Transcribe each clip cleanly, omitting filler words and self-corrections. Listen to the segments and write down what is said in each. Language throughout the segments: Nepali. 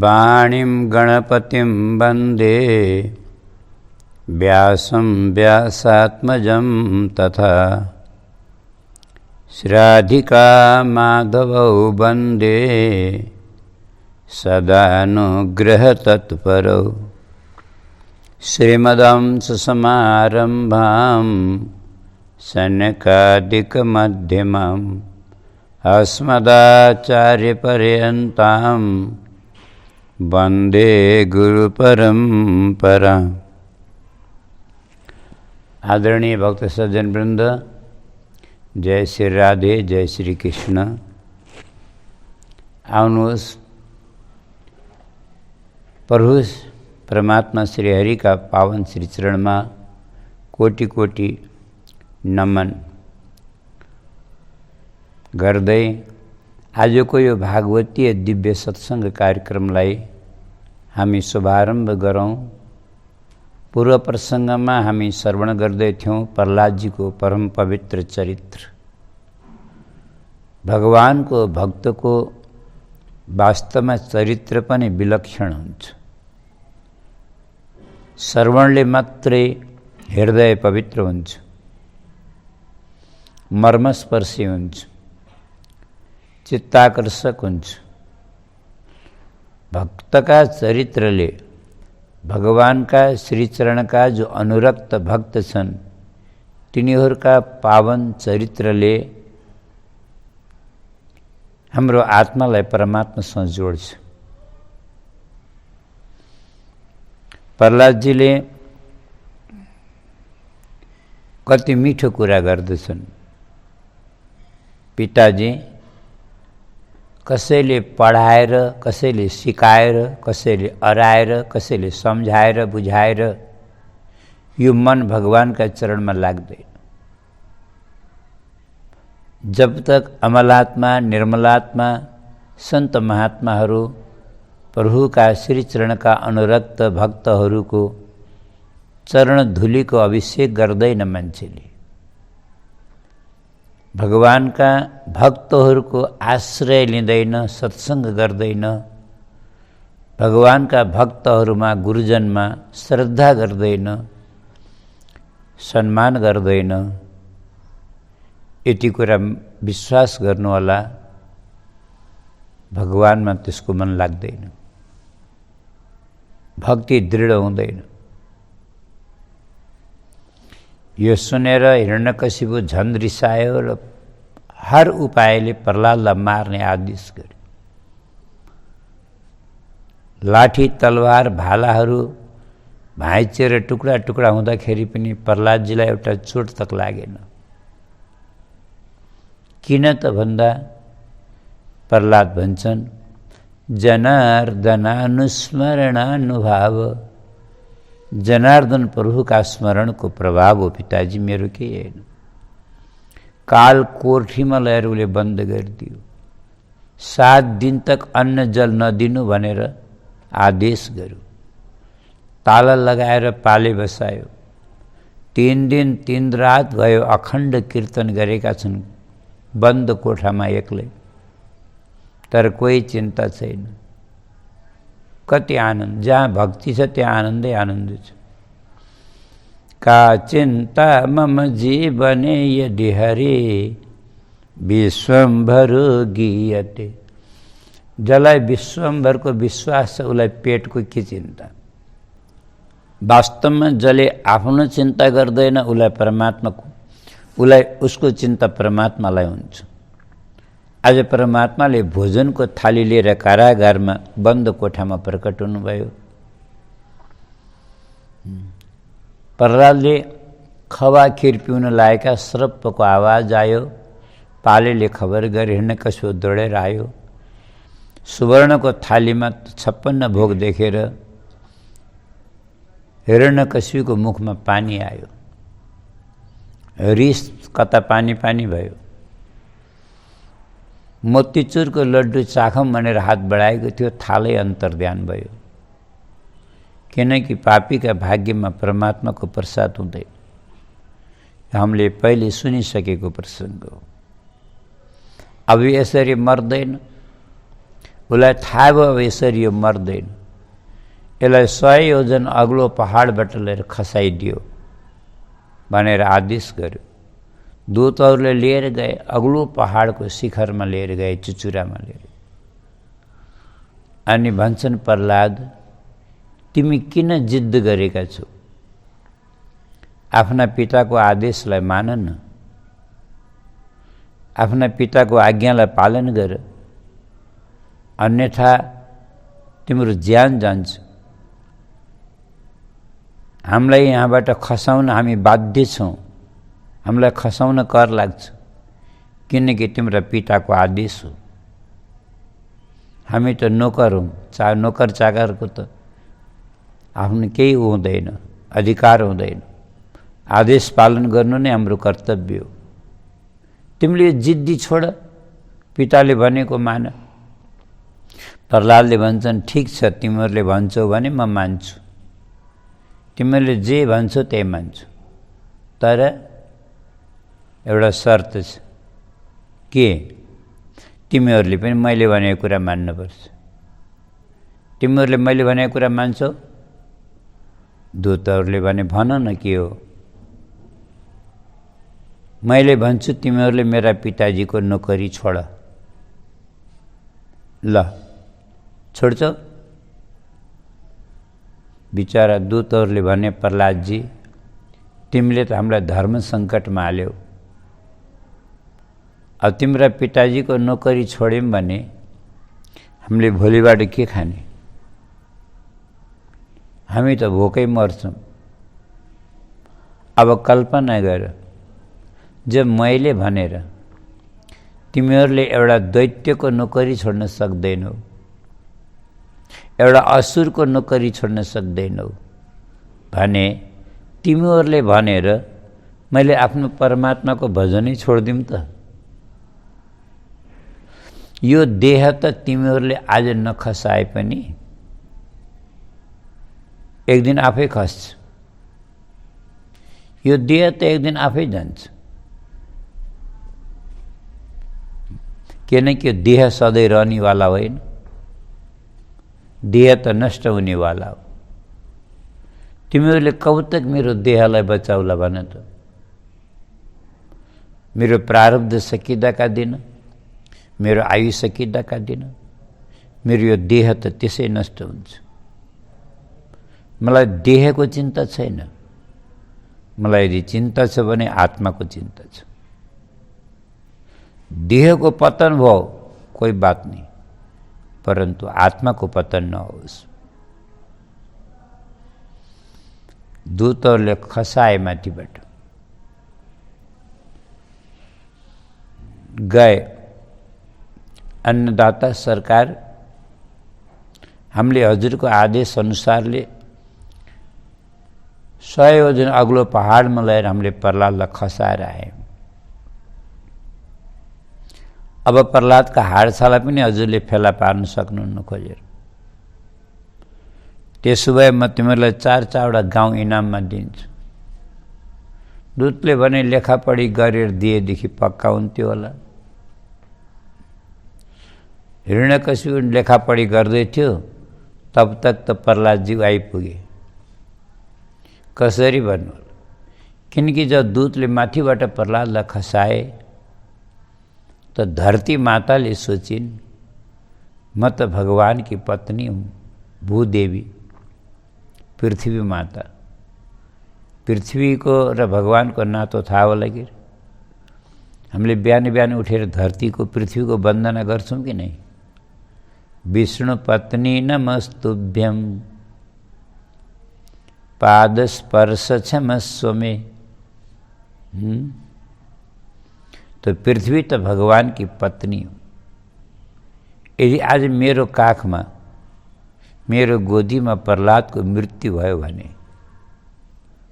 वाणीं गणपतिं वन्दे व्यासं व्यासात्मजं तथा श्राधिका माधवौ वन्दे सदानुग्रहतत्परौ श्रीमदंससमारम्भां सनकादिकमध्यमाम् अस्मदाचार्यपर्यन्तां वन्दे गुरुपरम्पराम्। आदरणीय भक्त सज्जन वृंद, जय श्री राधे, जय श्री कृष्ण। आउनुहोस् प्रभु परमात्मा श्री हरि का पावन श्री चरण में कोटि कोटि नमन गर्दै आजको यो भागवतीय दिव्य सत्संग कार्यक्रमलाई हामी शुभारम्भ गरौँ। पूर्व प्रसङ्गमा हामी श्रवण गर्दै थियौँ प्रहलादजीको परम पवित्र चरित्र। भगवानको भक्तको वास्तवमा चरित्र पनि विलक्षण हुन्छ। श्रवणले मात्रै हृदय पवित्र हुन्छ, मर्मस्पर्शी हुन्छ, चित्ताकर्षक हुन्छ। भक्तका चरित्रले, भगवानका श्रीचरणका जो अनुरक्त भक्त छन् तिनीहरूका पावन चरित्रले हाम्रो आत्मालाई परमात्मासँग जोड्छ। प्रहलादजीले कति मिठो कुरा गर्दछन्। पिताजी कसैले पढाएर, कसैले सिकाएर, कसैले अराएर, कसैले सम्झाएर बुझाएर यो मन भगवानका चरणमा लाग्दैन। जब तक अमलात्मा, निर्मलात्मा, संत महात्माहरू, प्रभुका श्रीचरणका अनुरक्त भक्तहरूको चरण धुलीको अभिषेक गर्दैन मान्छेले, भगवानका भक्तहरूको आश्रय लिँदैन, सत्संग गर्दैन, भगवानका भक्तहरूमा, गुरुजनमा श्रद्धा गर्दैन, सम्मान गर्दैन, यति कुरा विश्वास गर्नुहोला। भगवानमा त्यसको मन लाग्दैन, भक्ति दृढ हुँदैन। यो सुनेर हिरण्यकशिपु झन रिसायो र हर उपायले प्रहलादलाई मार्ने आदेश गर्यो। लाठी, तलवार, भालाहरू भाइचेर टुक्रा टुक्रा हुँदाखेरि पनि प्रहलादजीलाई एउटा चोट तक लागेन। किन त भन्दा प्रहलाद भन्छन्, जनार्दनानुस्मरणानुभाव। जनार्दन प्रभुका स्मरणको प्रभाव हो पिताजी, मेरो केही होइन। काल कोठीमा ल्याएर उसले बन्द गरिदियो। 7 दिन तक अन्न जल नदिनु भनेर आदेश गर्यो। ताला लगाएर पाले बसायो। 3 दिन 3 रात भयो अखण्ड कीर्तन गरेका छन् बन्द कोठामा एक्लै। तर कोही चिन्ता छैन। कति आनन्द, जहाँ भक्ति छ त्यहाँ आनन्दै आनन्द छ। का चिन्ता मम जीवने यदि हरे विश्वम्भरो गीयते। जसलाई विश्वम्भरको विश्वास छ उसलाई पेटको के चिन्ता। वास्तवमा जसले आफ्नो चिन्ता गर्दैन उसलाई परमात्माको, उसलाई उसको चिन्ता परमात्मालाई हुन्छ। आज परमात्माले भोजनको थाली लिएर कारागारमा बन्द कोठामा प्रकट हुनुभयो। प्रहलादले खवा खीर पिउन लागेका श्रप्पको आवाज आयो। पालेले खबर गरे, हिरण्यकशिपु दौडेर आयो। सुवर्णको थालीमा 56 भोग देखेर हिरण्यकशिपुको मुखमा पानी आयो। रिस कता पानी पानी भयो। मोतीचुरको लड्डु चाखौँ भनेर हात बढाएको थियो, थालै अन्तर्ध्यान भयो। किनकि पापीका भाग्यमा परमात्माको प्रसाद हुँदैन। हामीले पहिले सुनिसकेको प्रसङ्ग हो। अब यसरी मर्दैन, उसलाई थाहा भयो अब यसरी यो मर्दैन, यसलाई 100 योजन अग्लो पहाडबाट लिएर खसाइदियो भनेर आदेश गर्यो। दूतहरूले लिएर गए, अग्लो पहाडको शिखरमा लिएर गए, चुचुरामा लिएर। अनि भन्छन् प्रह्लाद, तिमी किन जिद्द गरेका छौ? आफ्ना पिताको आदेशलाई मान न, आफ्ना पिताको आज्ञालाई पालन गर, अन्यथा तिम्रो ज्यान जान्छ। हामीलाई यहाँबाट खसाउन हामी बाध्य छौँ, हामीलाई खसाउन कर लाग्छ, किनकि तिम्रो पिताको आदेश हो। हामी त नोकर हौँ, नोकर चाकरको त आफ्नो केही हुँदैन, अधिकार हुँदैन। आदेश पालन गर्नु नै हाम्रो कर्तव्य हो। तिमीले जिद्दी छोड, पिताले भनेको मान। प्रह्लादले भन्छन्, ठिक छ, तिमीहरूले भन्छौ भने म मान्छु, तिमीहरूले जे भन्छौ त्यही मान्छु, तर एउटा शर्त छ। के? तिमीहरूले पनि मैले भनेको कुरा मान्नुपर्छ। तिमीहरूले मैले भनेको कुरा मान्छौ? दूतहरूले भने, भन न के हो? मैले भन्छु तिमीहरूले मेरा पिताजीको नोकरी छोड। ल, छोड्छौ? बिचारा दूतहरूले भने, प्रह्लादजी, तिमीले त हामीलाई धर्म सङ्कटमा हाल्यौ। अब तिम्रा पिताजीको नोकरी छोड्यौँ भने हामीले भोलिबाट के खाने? हामी त भोकै मर्छौँ। अब कल्पना गर, जब मैले भनेर तिमीहरूले एउटा दैत्यको नोकरी छोड्न सक्दैनौ, एउटा असुरको नोकरी छोड्न सक्दैनौ भने तिमीहरूले भनेर मैले आफ्नो परमात्माको भजनै छोडिदिउँ त? यो देह त तिमीहरूले आज नखसाए पनि एक दिन आफै खस्छ। यो देह त एक दिन आफै जान्छ, किनकि यो देह सधैँ रहनेवाला होइन। देह त नष्ट हुनेवाला हो। तिमीहरूले कब तक मेरो देहलाई बचाउला भन त? मेरो प्रारब्ध सकिँदाका दिन, मेरो आयु सकिँदाका दिन मेरो यो देह त त्यसै नष्ट हुन्छ। मलाई देहको चिन्ता छैन, मलाई यदि चिन्ता छ भने आत्माको चिन्ता छ। देहको पतन भयो कोही बात नहीं, परंतु आत्माको पतन नहोस्। दूतहरूले खसाए माथिबाट गए। अन्नदाता सरकार, हामीले हजुरको आदेश अनुसारले 100 योजन अग्लो पहाडमा लिएर हामीले प्रह्लादलाई खसाएर आयौँ। अब प्रह्लादका हाडछाला पनि हजुरले फेला पार्न सक्नुहुन्न खोजेर। त्यसो भए म तिमीहरूलाई 4-4वटा गाउँ इनाममा दिन्छु। दूतले भने लेखापढी गरेर दिएदेखि पक्का हुन्थ्यो होला। हिरण्यकशिपु लेखापढी गर्दै थियो, तब तक त प्रह्लादजी आइपुगे। कसरी भन्नु? किनकि जब दूतले माथिबाट प्रह्लादलाई खसाए त धरती माताले सोचिन्, म त भगवान की पत्नी हूँ, भूदेवी, पृथ्वी माता। पृथ्वीको र भगवानको नातो थाहा होला कि? हामीले बिहान बिहान उठेर धरतीको पृथ्वीको वन्दना गर्छौँ कि नहीं? विष्णु पत्नी नमस्तुभ्यं पादस्पर्श क्षमस्व मे। तो पृथ्वी तो भगवान की पत्नी हो। यदि आज मेरो काखमा, मेरो गोदीमा प्रह्लादको मृत्यु भयो भने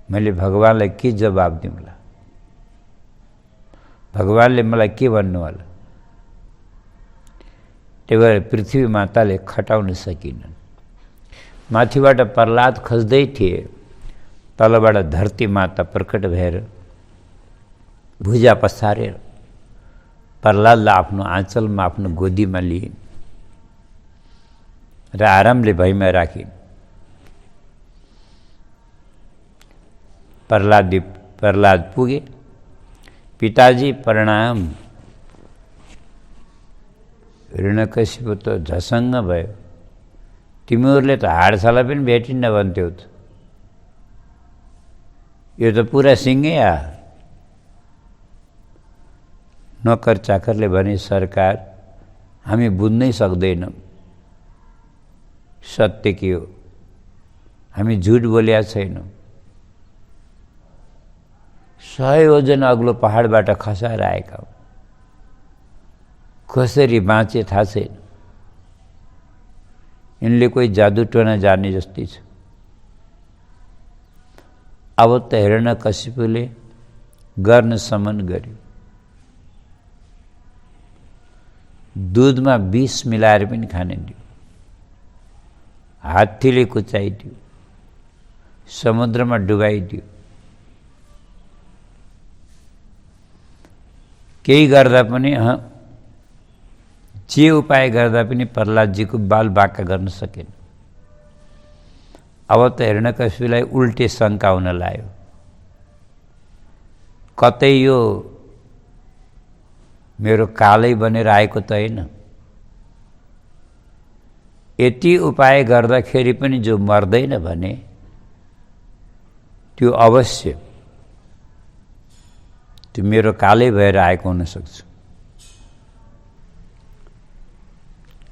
मैले भगवानलाई के जवाब दिउँला? भगवानले मलाई के भन्नु होला? त्यही भएर पृथ्वी माताले खटाउन सकिनन्। माथिबाट प्रह्लाद खस्दै थिए, तलबाट धरती माता प्रकट भएर भुजा पसारेर प्रह्लादलाई आफ्नो आँचलमा आफ्नो गोदीमा लिइन् र आरामले भैमा राखिन्। प्रह्लाद पुगे, पिताजी प्रणाम। हिरण्यकशिपु त झसङ्ग भयो, तिमीहरूले त हाडशाला पनि भेटिन्न भन्थ्यौ त, यो त पुरा सिङ्गै आ। नोकर चाकरले भने, सरकार हामी बुझ्नै सक्दैनौँ सत्य के हो, हामी झुट बोलेका छैनौँ। 100 ओजन अग्लो पहाडबाट खसाएर आएका हौ, कसरी बाँचे थाहा छैन। यिनले कोही जादु टोना जाने जस्तै छ। अब त हिरण्यकशिपुले गर्न समन गर्यो, दुधमा विष मिलाएर पनि खान दियो, हात्तीले कुचाइदियो, समुद्रमा डुबाइदियो। केही गर्दा पनि जे उपाय गर्दा पनि प्रह्लादजीको बाल बाँका गर्न सकेन। अब त हिरण्यकशिपुलाई उल्टे शङ्का हुन लाग्यो, कतै यो मेरो कालै बनेर आएको त होइन। यति उपाय गर्दाखेरि पनि जो मर्दैन भने त्यो अवश्य त्यो मेरो कालै भएर आएको हुनसक्छ।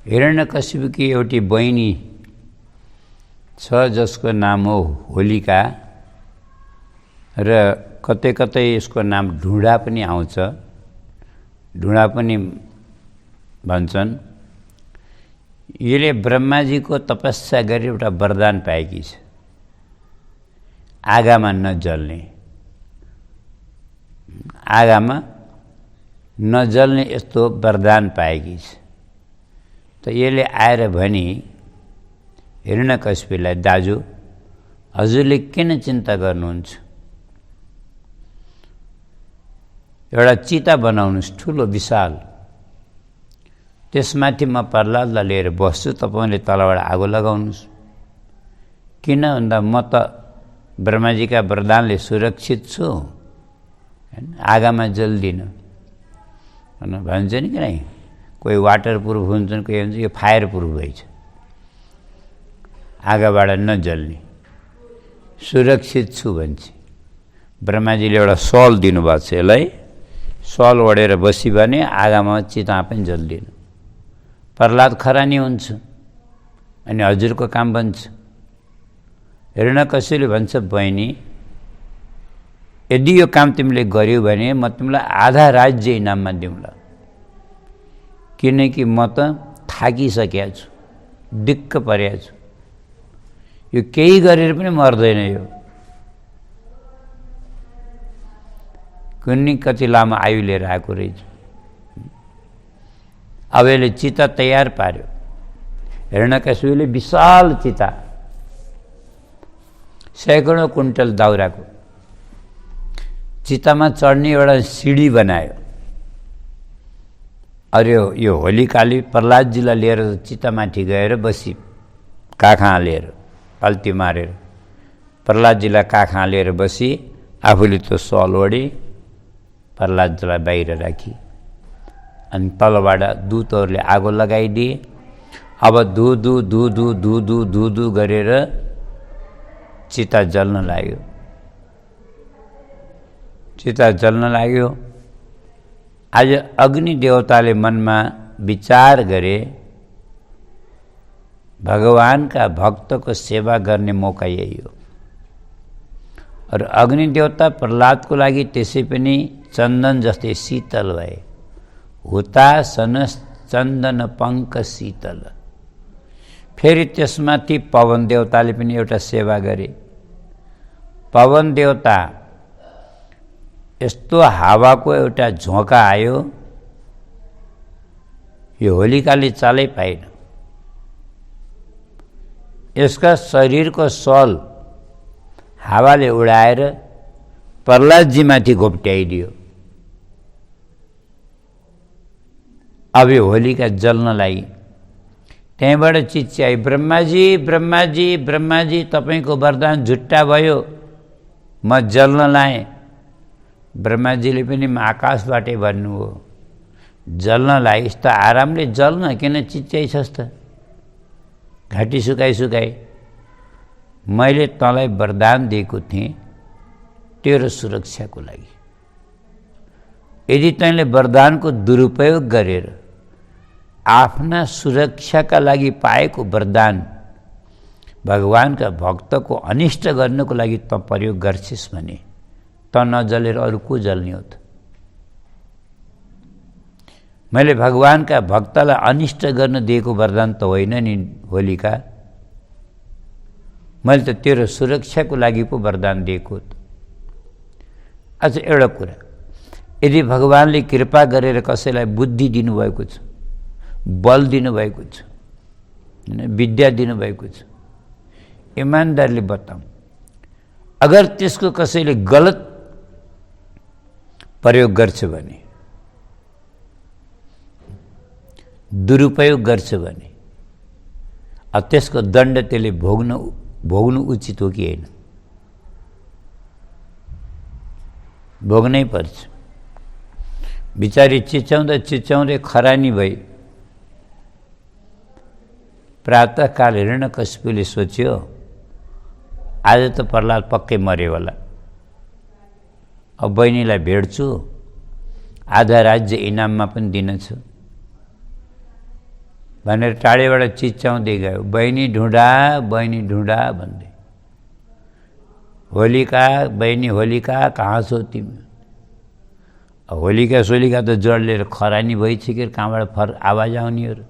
हिरण्यकशिपुकी एउटी बहिनी छ जसको नाम हो होलिका, र कतै कतै यसको नाम ढुँडा पनि आउँछ, ढुँडा पनि भन्छन्। यसले ब्रह्माजीको तपस्या गरी एउटा वरदान पाएकी छ, आगामा नजल्ने, आगामा नजल्ने यस्तो वरदान पाएकी छ। त यसले आएर भनी हिरण्यकशिपुलाई, दाजु हजुरले किन चिन्ता गर्नुहुन्छ, एउटा चिता बनाउनुहोस् ठुलो विशाल, त्यसमाथि म प्रह्लादलाई लिएर बस्छु, तपाईँले तलबाट आगो लगाउनुहोस्। किन भन्दा म त ब्रह्माजीका वरदानले सुरक्षित छु, आगामा जल्दिनँ भन्छ नि कि नै। कोही वाटर प्रुफ हुन्छन्, कोही हुन्छ यो फायर प्रुफ भएछ, आगाबाट नजल्ने, सुरक्षित छु भन्छ। ब्रह्माजीले एउटा सल दिनुभएको छ, यसलाई सल ओढेर बसी भने आगामा चिता पनि जल्दिन, प्रह्लाद खरानी हुन्छ अनि हजुरको काम बन्छ। हिरण्यकशिपुले भन्छ, बहिनी यदि यो काम तिमीले गर्यौ भने म तिमीलाई आधा राज्य इनाममा दिउँला, किनकि म त थाकिसकेको छु, दिक्क परेको छु, यो केही गरेर पनि मर्दैन। यो कुन्नी कति लामो आयु लिएर आएको रहेछ। अब यसले चिता तयार पार्यो। हिरण्यकशिपुले विशाल चिता, सैकडौँ कुन्टल दाउराको, चितामा चढ्ने एउटा सिडी बनायो। अरे यो होलिकाले प्रह्लादजीलाई लिएर चितामाथि गएर बसी, काखा हालेर पाल्टी मारेर प्रह्लादजीलाई काखा हालेर बसी, आफूले त्यो सल ओढी प्रह्लादजीलाई बाहिर राखी, अनि तलबाट दूतहरूले आगो लगाइदिए। अब धुधु धुधु धुधु धुधु गरेर चिता जल्न लाग्यो, चिता जल्न लाग्यो। आज अग्नि देवताले मनमा विचार गरे, भगवानका भक्तको सेवा गर्ने मौका यही हो। और अग्नि देवता प्रह्लादको लागि त्यसै पनि चन्दन जस्तै शीतल भए, हुतासन चन्दन पङ्क शीतल। फेरि त्यसमाथि पवन देवताले पनि एउटा सेवा गरे। पवन देवता यस्तो हावाको एउटा झोंका आयो, यो होलिकाले चालै पाएन। यसका शरीरको सल हावाले उडाएर प्रह्लादजी माथि घोप्ट्याइदियो। अब यो होलिका जल्नलाई त्यहीँबाट चिच्याए, ब्रह्माजी ब्रह्माजी ब्रह्माजी तपाईँको वरदान झुट्टा भयो, म जल्न लाएँ। ब्रह्माजीले पनि म आकाशबाटै भन्नुभयो, जल्न लाए यस्तो आरामले जल्न किन चिच्याइछस् त, घाँटी सुकाइ सुकाइ। मैले तँलाई वरदान दिएको थिएँ तेरो सुरक्षाको लागि। यदि तैँले वरदानको दुरुपयोग गरेर आफ्ना सुरक्षाका लागि पाएको वरदान भगवानका भक्तको अनिष्ट गर्नको लागि त प्रयोग गर्छिस् भने त नजलेर अरू को जल्ने हो त। मैले भगवानका भक्तलाई अनिष्ट गर्न दिएको वरदान त होइन नि होलिका, मैले त तेरो सुरक्षाको लागि पो वरदान दिएको त। अच्छा एउटा कुरा, यदि भगवानले कृपा गरेर कसैलाई बुद्धि दिनुभएको छ, बल दिनुभएको छ, हैन, विद्या दिनुभएको छ, इमानदारले बताऊँ, अगर त्यसको कसैले गलत प्रयोग गर्छ भने, दुरुपयोग गर्छ भने अब त्यसको दण्ड त्यसले भोग्नु उचित हो कि होइन? भोग्नै पर्छ। बिचारी चिच्याउँदा चिच्याउँदै खरानी भई प्रातःकाल हिरण्यकशिपुले सोच्यो आज त प्रह्लाद पक्कै मर्यो होला, अब बहिनीलाई भेट्छु, आधा राज्य इनाममा पनि दिनेछु भनेर टाढेबाट चिच्याउँदै गयो, बहिनी ढुँडा भन्दै। होलिका बहिनी होलिका कहाँ छौ तिमी? होलिका सोलिका त जड लिएर खरानी भइसकेर कहाँबाट आवाज आउनेहरू।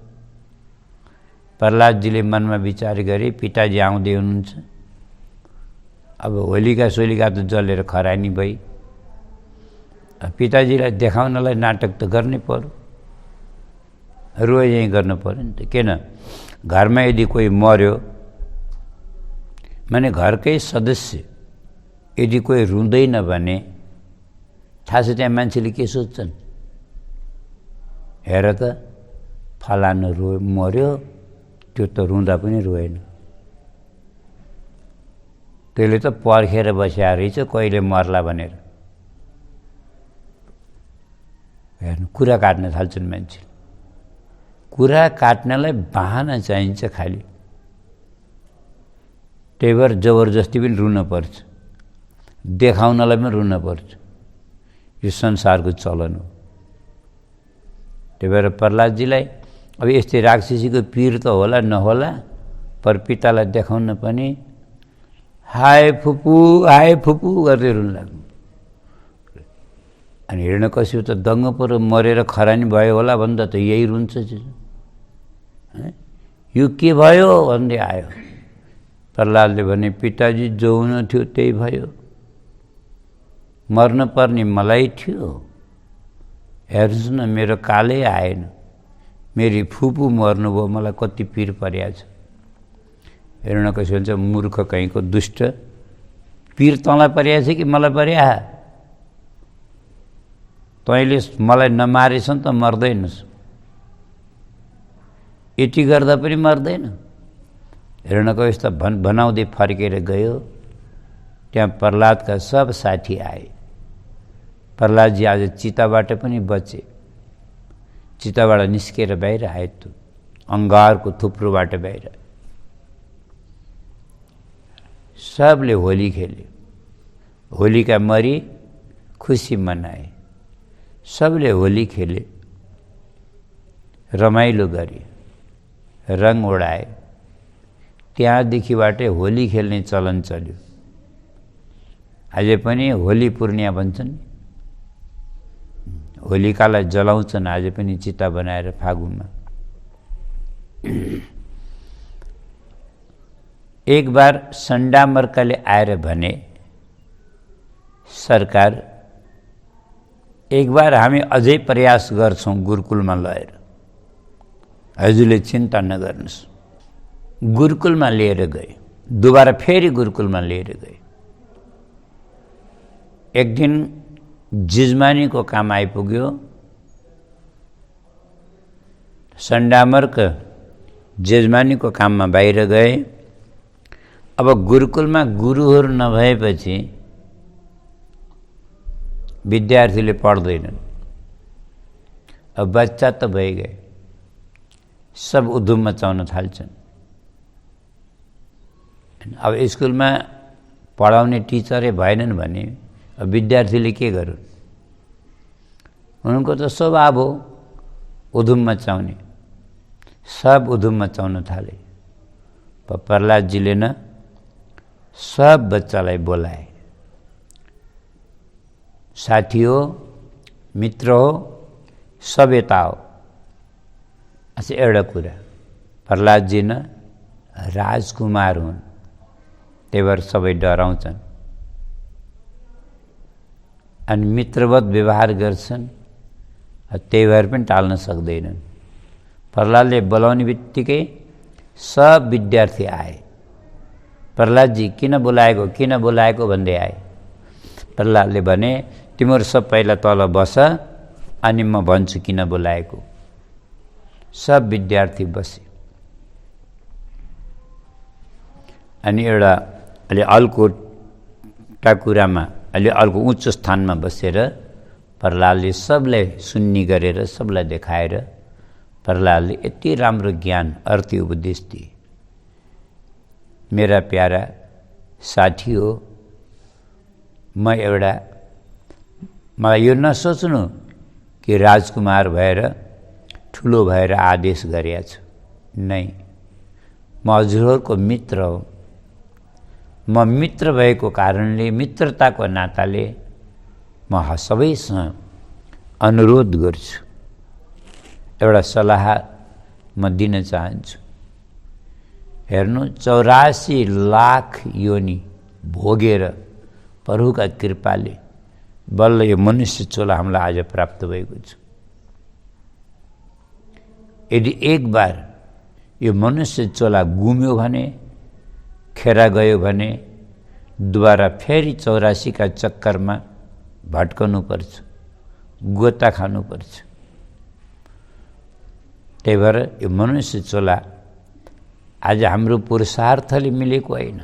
प्रह्लादजीले मनमा विचार गरे पिताजी आउँदै हुनुहुन्छ, अब होलिका सोलिका त जलेर खरानी भई, पिताजीलाई देखाउनलाई नाटक त गर्नै पर्यो, रोए यहीँ गर्नु पर्यो नि त। किन घरमा यदि कोही मर्यो माने घरकै सदस्य यदि कोही रुँदैन भने थाहा छ त्यहाँ मान्छेले के सोच्छन्, हेर त फलानु मर्यो, त्यो त रुँदा पनि रोएन, त्यसले त पर्खेर बस्या रहेछ कहिले मर्ला भनेर। हेर्नु कुरा काट्न थाल्छन् मान्छे, कुरा काट्नलाई बहाना चाहिन्छ खालि, त्यही भएर जबरजस्ती पनि रुन पर्छ, देखाउनलाई पनि रुन पर्छ, यो संसारको चलन हो। त्यही भएर प्रह्लादजीलाई अब यस्तै राक्षसीको पीर त होला नहोला, पर पितालाई देखाउन पनि हाय फुपू गर्दै रुन लाग्नु। अनि हिरण्यकशिपु त दङ्ग परो मरेर खरानी भयो होला भन्दा त यही रुन्छ, यो के भयो भन्दै आयो। प्रह्लादले भने पिताजी जो हुन थियो त्यही भयो, मर्न पर्ने मलाई थियो, हेर्नुहोस् न मेरो कालै आएन, मेरी फुपू मर्नुभयो, मलाई कति पीर परेको छ। हिरण्यकशिपु भन्छ मूर्ख कहीँको दुष्ट, पीर तँलाई परेको छ कि मलाई परेआ? तैँले मलाई नमारेछन् त मर्दैनस्, यति गर्दा पनि मर्दैन। हिरण्यकशिपु त भनाउँदै फर्केर गयो, त्यहाँ प्रह्लादका सब साथी आए। प्रह्लादजी आज चिताबाट पनि बचे, चिताबाट निस्केर बाहिर आए, त अङ्गारको थुप्रोबाट बाहिर। सबले होली खेले, होलिका मरी खुसी मनाए, सबले होली खेले, रमाइलो गरे, रङ उडाए। त्यहाँदेखिबाटै होली खेल्ने चलन चल्यो। अझै पनि होली पूर्णिया भन्छन्, होलिकालाई जलाउँछन् अझै पनि चिता बनाएर फागुनमा। एक बार सन्डामर्काले आएर भने सरकार एक बार हामी अझै प्रयास गर्छौँ गुरुकुलमा लगेर, हजुरले चिन्ता नगर्नुहोस्। गुरुकुलमा लिएर गए, दोबारा फेरि गुरुकुलमा लिएर गए। एक दिन जिजमानीको काम आइपुग्यो, सन्डामर्क जजमानीको काममा बाहिर गए। अब गुरुकुलमा गुरुहरू नभएपछि विद्यार्थीले पढ्दैनन्। अब बच्चा त भइगए, सब उधुम मचाउन थाल्छन्। अब स्कुलमा पढाउने टिचरै भएनन् भने अब विद्यार्थीले के गरून्? उनको त स्वभाव हो उधुम मचाउने, सब उधुम मचाउन थाले। प्रहलादजीले न सब बच्चालाई बोलाए, साथी हो, मित्र हो, सब यता हो। अच्छा एउटा कुरा, प्रहलादजी न राजकुमार हुन्, त्यही भएर सबै डराउँछन् अनि मित्रवत व्यवहार गर्छन्, त्यही भएर पनि टाल्न सक्दैनन्। प्रहलादले बोलाउने बित्तिकै सब विद्यार्थी आए। प्रहलादजी किन बोलाएको भन्दै आए। प्रहलादले भने तिमीहरू सब पहिला तल बस, अनि म भन्छु किन बोलाएको। सब विद्यार्थी बसे। अनि एउटा अलि अर्को टाकुरामा अलि अर्को उच्च स्थानमा बसेर प्रहलादले सबलाई सुन्नी गरेर सबलाई देखाएर प्रहलादले यति राम्रो ज्ञान अर्थी उपदेश दिए। मेरा प्यारा साथी हो, मलाई यो नसोच्नु कि राजकुमार भएर ठुलो भएर आदेश गरेको छु। नै, म हजुरहरूको मित्र हो। म मित्र भएको कारणले, मित्रताको नाताले म सबैसँग अनुरोध गर्छु, एउटा सल्लाह म दिन चाहन्छु। हेर्नु, 84 लाख योनि भोगेर प्रभुका कृपाले बल्ल यो मनुष्य चोला हामीलाई आज प्राप्त भएको छ। यदि एक बार यो मनुष्य चोला गुम्यो भने, खेर गयो भने दोबारा फेरि 84 का चक्करमा भट्कनु पर्छ, गोता खानुपर्छ। त्यही भएर यो मनुष्य चोला आज हाम्रो पुरुषार्थले मिलेको होइन,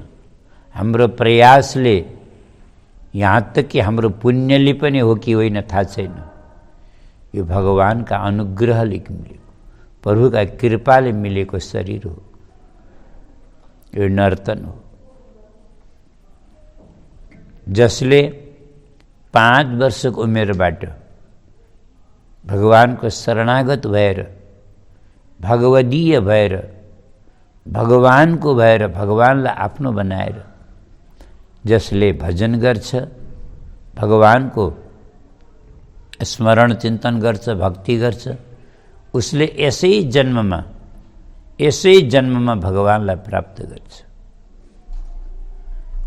हाम्रो प्रयासले, यहाँ तक कि हाम्रो पुण्यले पनि हो कि होइन थाहा छैन। यो भगवानका अनुग्रहले मिलेको, प्रभुका कृपाले मिलेको शरीर हो। यो नर्तन हो। जसले 5 वर्षको उमेरबाट भगवानको शरणागत भएर, भगवदीय भएर, भगवानको भएर, भगवानलाई आफ्नो बनाएर जसले भजन गर्छ, भगवानको स्मरण चिन्तन गर्छ, भक्ति गर्छ, उसले यसै जन्ममा भगवानलाई प्राप्त गर्छ।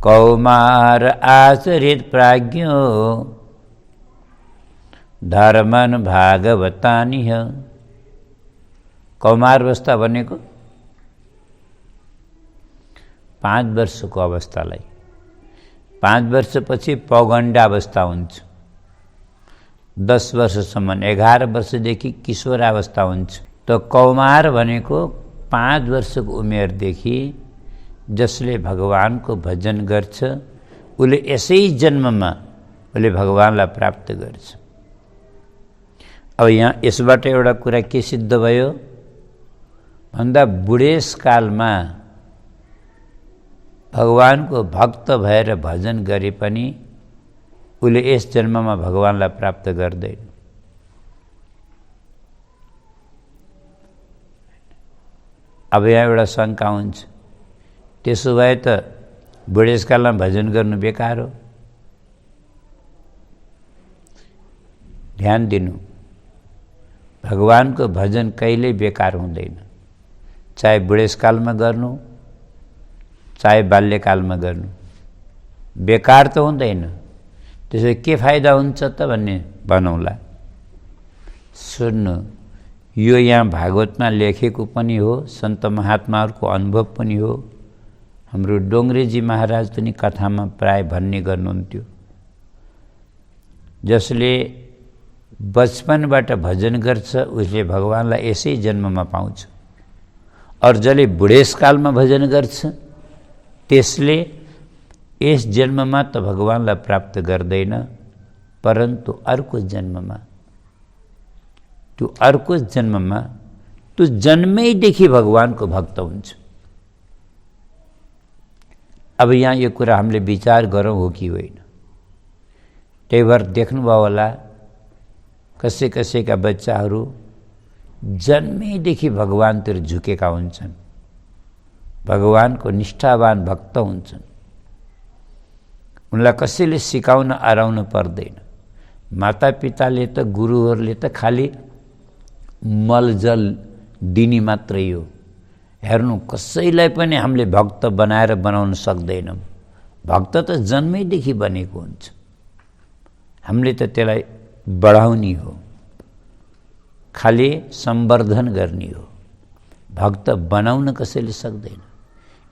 कौमार आचरित प्राज्ञो धर्मन भागवतानिह। कौमार अवस्था भनेको 5 वर्षको अवस्थालाई, 5 वर्षपछि पौगण्ड अवस्था हुन्छ, 10 वर्षसम्म, 11 वर्षदेखि किशोरावस्था हुन्छ। त कौमार भनेको 5 वर्षको उमेरदेखि जसले भगवानको भजन गर्छ, उसले यसै जन्ममा उसले भगवानलाई प्राप्त गर्छ। अब यहाँ यसबाट एउटा कुरा के सिद्ध भयो भन्दा, बुढेसकालमा भगवानको भक्त भएर भजन गरे पनि उसले यस जन्ममा भगवानलाई प्राप्त गर्दैन। अब यहाँ एउटा शङ्का हुन्छ, त्यसो भए त बुढेसकालमा भजन गर्नु बेकार हो। ध्यान दिनु, भगवानको भजन कहिल्यै बेकार हुँदैन, चाहे बुढेसकालमा गर्नु चाहे बाल्यकालमा गर्नु, बेकार त हुँदैन। त्यसो के फाइदा हुन्छ त भन्ने भनौँला। सुन्नु, यो यहाँ भागवतमा लेखेको पनि हो, सन्त महात्माहरूको अनुभव पनि हो। हाम्रो डोङ्ग्रेजी महाराज पनि कथामा प्राय भन्ने गर्नुहुन्थ्यो, जसले बचपनबाट भजन गर्छ उसले भगवानलाई यसै जन्ममा पाउँछ। अरू जसले बुढेसकालमा भजन गर्छ त्यसले यस जन्ममा त भगवानलाई प्राप्त गर्दैन, परन्तु अर्को जन्ममा त्यो जन्मैदेखि भगवानको भक्त हुन्छ। अब यहाँ यो कुरा हामीले विचार गरौँ हो कि होइन। त्यही भएर देख्नुभयो होला कसै कसैका बच्चाहरू जन्मैदेखि भगवानतिर झुकेका हुन्छन्, भगवानको निष्ठावान भक्त हुन्छन्। उनलाई कसैले सिकाउन अराउनु पर्दैन। मातापिताले त गुरुहरूले त खालि मलजल दिने मात्रै हो। हेर्नु, कसैलाई पनि हामीले भक्त बनाएर बनाउन सक्दैनौँ। भक्त त जन्मैदेखि बनेको हुन्छ, हामीले त त्यसलाई बढाउने हो, खालि सम्वर्धन गर्ने हो। भक्त बनाउन कसैले सक्दैन।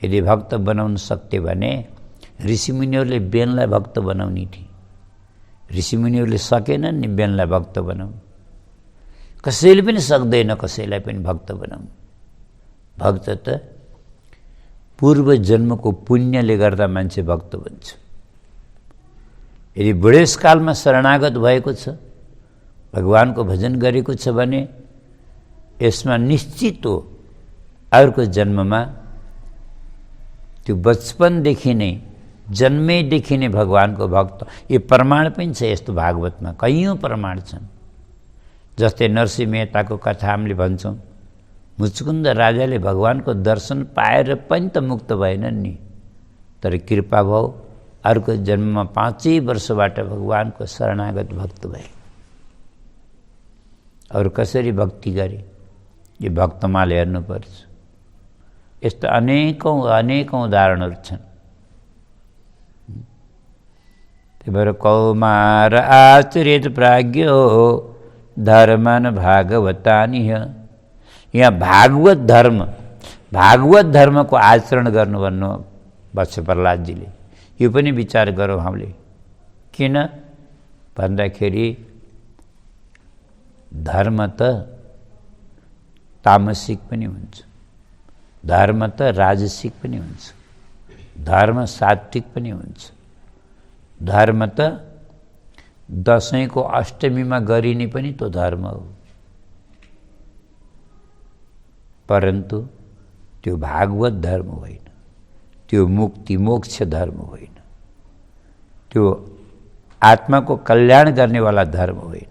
यदि भक्त बनाउन सक्थे भने ऋषिमुनिहरूले बेनलाई भक्त बनाउने थिए। ऋषिमुनिहरूले सकेनन् नि बेनलाई भक्त बनाउनु। कसैले पनि सक्दैन कसैलाई पनि भक्त बनाउनु। भक्त त पूर्व जन्मको पुण्यले गर्दा मान्छे भक्त बन्छ। यदि बुढेसकालमा शरणागत भएको छ, भगवानको भजन गरेको छ भने यसमा निश्चित हो अर्को जन्ममा त्यो बचपनदेखि नै जन्मैदेखि नै भगवानको भक्त। यो प्रमाण पनि छ यस्तो भागवतमा, कैयौँ प्रमाण छन्। जस्तै नरसिंह मेहताको कथा हामीले भन्छौँ, मुचुकुन्द राजाले भगवानको दर्शन पाएर पनि त मुक्त भएनन् नि, तर कृपा भयो अर्को जन्ममा 5 वर्षबाट भगवानको शरणागत भक्त भए। अरू कसरी भक्ति गरे यो भक्तमाल हेर्नुपर्छ। यस्तो अनेकौँ उदाहरणहरू छन्। त्यही भएर कौमार आचरित प्राज्ञो धर्मन भागवतानि। यहाँ भागवत धर्मको आचरण गर्नु भन्नु भन्छ प्रहलादजीले। यो पनि विचार गरौँ हामीले। किन भन्दाखेरि धर्म त तामसिक पनि हुन्छ, धर्म त राजसिक पनि हुन्छ, धर्म सात्विक पनि हुन्छ। धर्म त दशैंको अष्टमीमा गरिने पनि तो धर्म हो, परन्तु त्यो भागवत धर्म होइन, त्यो मुक्ति मोक्ष धर्म होइन, त्यो आत्माको कल्याण गर्नेवाला धर्म होइन।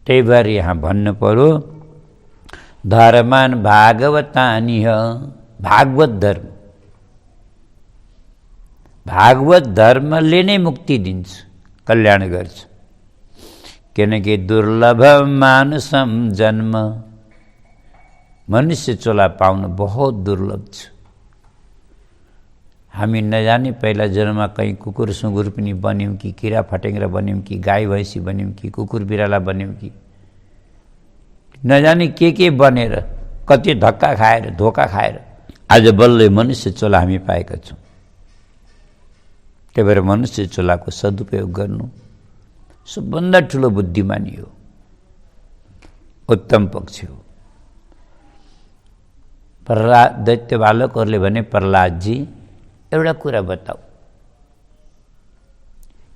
त्यही भएर यहाँ भन्नु पर्यो धर्मान भागवतानि। भागवत धर्म, भागवत धर्मले नै मुक्ति दिन्छ, कल्याण गर्छ। किनकि दुर्लभ मानुषम जन्म, मनुष्य चोला पाउन बहुत दुर्लभ छ। हामी नजाने पहिला जन्ममा कहीँ कुकुर सुँगुर पनि बन्यौँ कि किरा फटेङ्ग्रा बन्यौँ कि गाई भैँसी बन्यौँ कि कुकुर बिराला बन्यौँ कि नजाने के बनेर कति धक्का खाएर धोका खाएर आज बल्ल मनुष्य चोला हामी पाएका छौँ। त्यही भएर मनुष्य चोलाको सदुपयोग गर्नु सबभन्दा ठुलो बुद्धिमानी हो, उत्तम पक्ष हो। प्रहलाद दैत्य बालकहरूले भने प्रहलादजी एउटा कुरा बताऊ,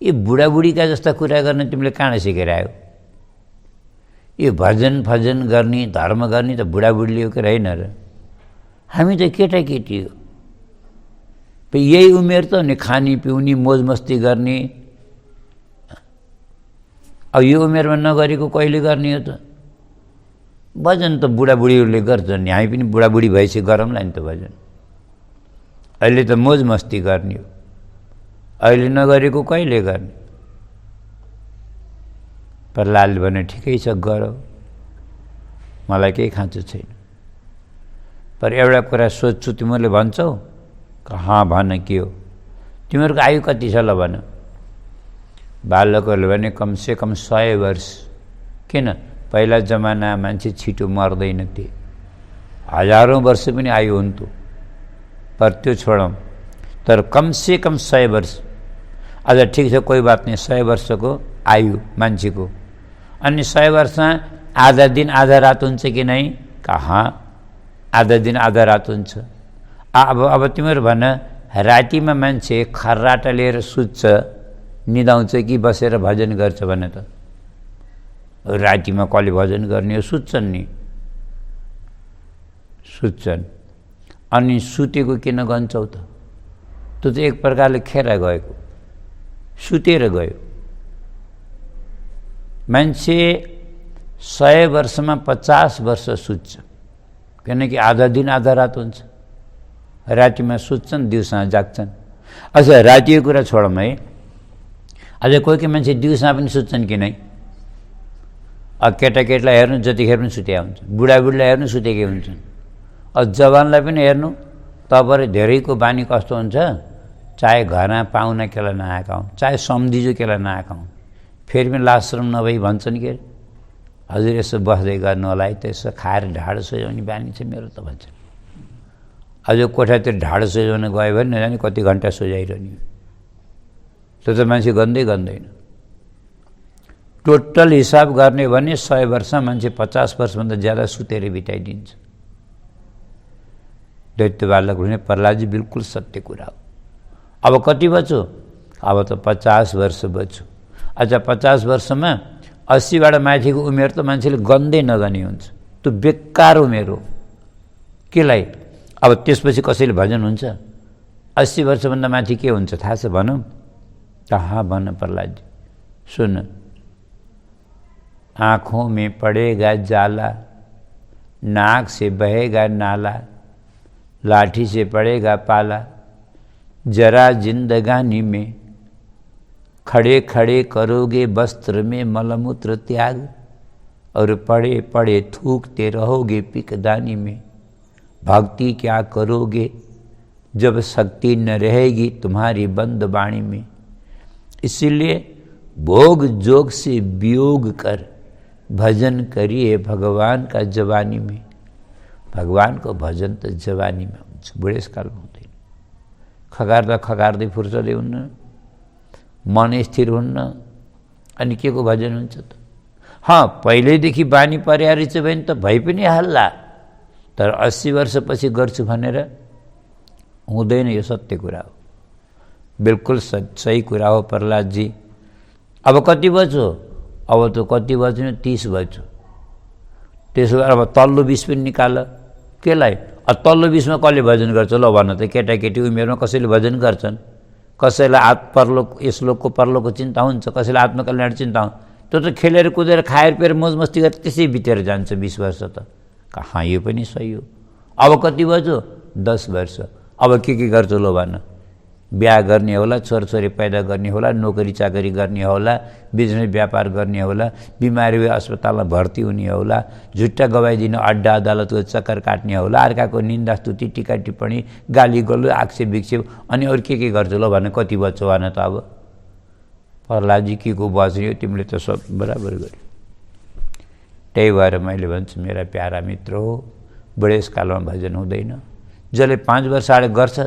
यो बुढाबुढीका जस्ता कुरा गर्न तिमीले कहाँ सिकेर आयो? यो भजन फजन गर्ने धर्म गर्ने त बुढाबुढीले हो कि होइन र? हामी त केटाकेटी हो, यही उमेर त नि खाने पिउने मोज मस्ती गर्ने। अब यो उमेरमा नगरेको कहिले गर्ने हो त? भजन त बुढाबुढीहरूले गर्छन् नि, हामी पनि बुढाबुढी भएपछि गरौँला नि त भजन। अहिले त मोज मस्ती गर्ने हो, अहिले नगरेको कहिले गर्ने? प्रहलादले भने ठिकै छ गर, मलाई केही खाँचो छैन, पर एउटा कुरा सोध्छु तिमीहरूले भन्छौ? हाँ भन के हो? तिमीहरूको आयु कति छ ल भन। बालकहरूले भने कमसेकम 100 वर्ष। किन? पहिला जमाना मान्छे छिटो मर्दैन थिए, हजारौँ वर्ष पनि आयु हुन्थ्यो, पर त्यो छोडौँ, तर कमसेकम 100 वर्ष। अझ ठिक छ कोही बात नहीं, 100 वर्षको आयु मान्छेको, अनि 100 वर्षमा आधा दिन आधा रात हुन्छ कि नै? कहाँ, आधा दिन आधा रात हुन्छ। अब तिमीहरू भन, रातिमा मान्छे खर्राटा लिएर सुत्छ, निदाउँछ कि बसेर भजन गर्छ भने त? रातिमा कसले भजन गर्ने हो? सुत्छन् नि, सुत्छन्। अनि सुतेको किन गन्छौ त? त्यो चाहिँ एक प्रकारले खेर गएको, सुतेर गयो। मान्छे 100 वर्षमा 50 वर्ष सुत्छ, किनकि आधा दिन आधा रात हुन्छ। रातिमा सुत्छन्, दिउँसो जाग्छन्। अच्छा, रातिको कुरा छोडौँ है। अझ कोही मान्छे दिउँसो पनि सुत्छन् कि नै? केटाकेटीलाई हेर्नु, जतिखेर पनि सुतेका हुन्छन्, बुढाबुढीलाई हेर्नु सुतेकै हुन्छन्। जवानलाई पनि हेर्नु, तपाईँ धेरैको बानी कस्तो हुन्छ, चाहे घरमा पाहुना केलाई नआएका हुन्, चाहे सम्धिजो केलाई नआएका हुन्, फेरि पनि लाजश्रम नभई भन्छन् के अरे, हजुर यसो बस्दै गर्नु होला है, त यसो खाएर ढाडो सोझाउने बानी छ मेरो त भन्छन्। अझ कोठातिर ढाडो सोझाउन गयो भने नजाने कति घन्टा सोझाइरहने, त्यो त मान्छे गन्दै गन्दैन। टोटल हिसाब गर्ने भने 100 वर्ष मान्छे 50 वर्षभन्दा ज्यादा सुतेर बिताइदिन्छ। दैत्य बालक भने प्रहलादजी बिल्कुल सत्य कुरा हो। अब कति बच्यो? अब त 50 वर्ष बच्यो। अच्छा, 50 वर्षमा 80बाट माथिको उमेर त मान्छेले गन्दै नगर्ने हुन्छ, त्यो बेकार उमेर हो। केलाई? अब त्यसपछि कसैले भजन हुन्छ? 80 वर्षभन्दा माथि के हुन्छ थाहा छ भनौँ? कहाँ भन प्रहलादजी, सुन। आँखों में पड़ेगा जाला, नाक से बहेगा नाला, लाठी से पड़ेगा पाला, जरा जिंदगानी में खड़े खड़े करोगे वस्त्र में मलमूत्र त्याग, और पड़े पड़े थूकते रहोगे पिकदानी में। भक्ति क्या करोगे जब शक्ति न रहेगी तुम्हारी बंद वाणी में। इसीलिए भोग जोग से वियोग कर भजन करिए भगवान का जवानी में। भगवान को भजन त जवानी में हुन्छ, बुढेसकालमा हुँदैन। खगार्दै फुर्सदै हुन्न, मन स्थिर हुन्न, अनि के को भजन हुन्छ त? पहिल्यैदेखि बानी परिहारी छ भने त भइ पनि हाल्ला, तर 80 वर्षपछि गर्छु भनेर हुँदैन। यो सत्य कुरा हो, बिल्कुल सही कुरा हो प्रहलादजी। अब कति बज्यो? अब त कति बज्यो? 30 बज्यो। त्यसो भए अब तल्लो 20 पनि निकाल। केलाई? तल्लो 20मा कसले भजन गर्छ? ल भन त, केटाकेटी उमेरमा कसैले भजन गर्छन्? कसैलाई परलोक, यसलोकको परलोकको चिन्ता हुन्छ, कसैलाई आत्मकल्याण चिन्ता हुन्छ। त्यो त खेलेर कुदेर खाएर पिएर मोजमस्ती गरेर त्यसै बितेर जान्छ 20 वर्ष त। कहाँ, यो पनि सही हो। अब कति बज्यो? 10 वर्ष। अब के गर्छ लो भन? बिहा गर्ने होला, छोरछोरी पैदा गर्ने होला, नोकरी चाकरी गर्ने होला, बिजनेस व्यापार गर्ने होला, बिमारी भए अस्पतालमा भर्ती हुने होला, झुट्टा गवाई दिन अड्डा अदालतको चक्कर काट्ने होला, अर्काको निन्दा स्तुति टीका टिप्पणी गाली गल्लो आक्षेप विक्षेप, अनि अरू के गर्छ लो भन? कति बच्छ भन त? अब प्रहलादजी के को बच्ने? तिमीले त सब बराबर गर्यो। त्यही भएर मैले भन्छु मेरा प्यारा मित्र हो, बुढेसकालमा भजन हुँदैन। जसले 5 वर्ष अगाडि गर्छ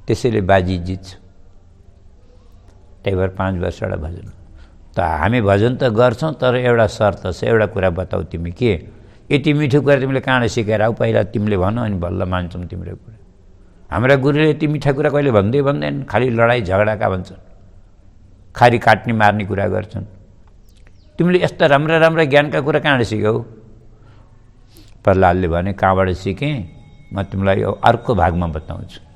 त्यसैले बाजी जित्छ। त्यही भएर 5 वर्षबाट भजन त हामी भजन त गर्छौँ, तर एउटा शर्त छ। एउटा कुरा बताऊ तिमी, के? यति मिठो कुरा तिमीले कहाँबाट सिकाएर आऊ? पहिला तिमीले भन, अनि बल्ल मान्छौँ तिम्रो कुरा। हाम्रा गुरुले यति मिठा कुरा कहिले भन्दैन, खालि लडाइँ झगडाका भन्छन्, खाली काट्ने मार्ने कुरा गर्छन्। तिमीले यस्ता राम्रा राम्रा ज्ञानका कुरा कहाँबाट सिक्यौ? प्रहलादले भने कहाँबाट सिकेँ म तिमीलाई अर्को भागमा बताउँछु।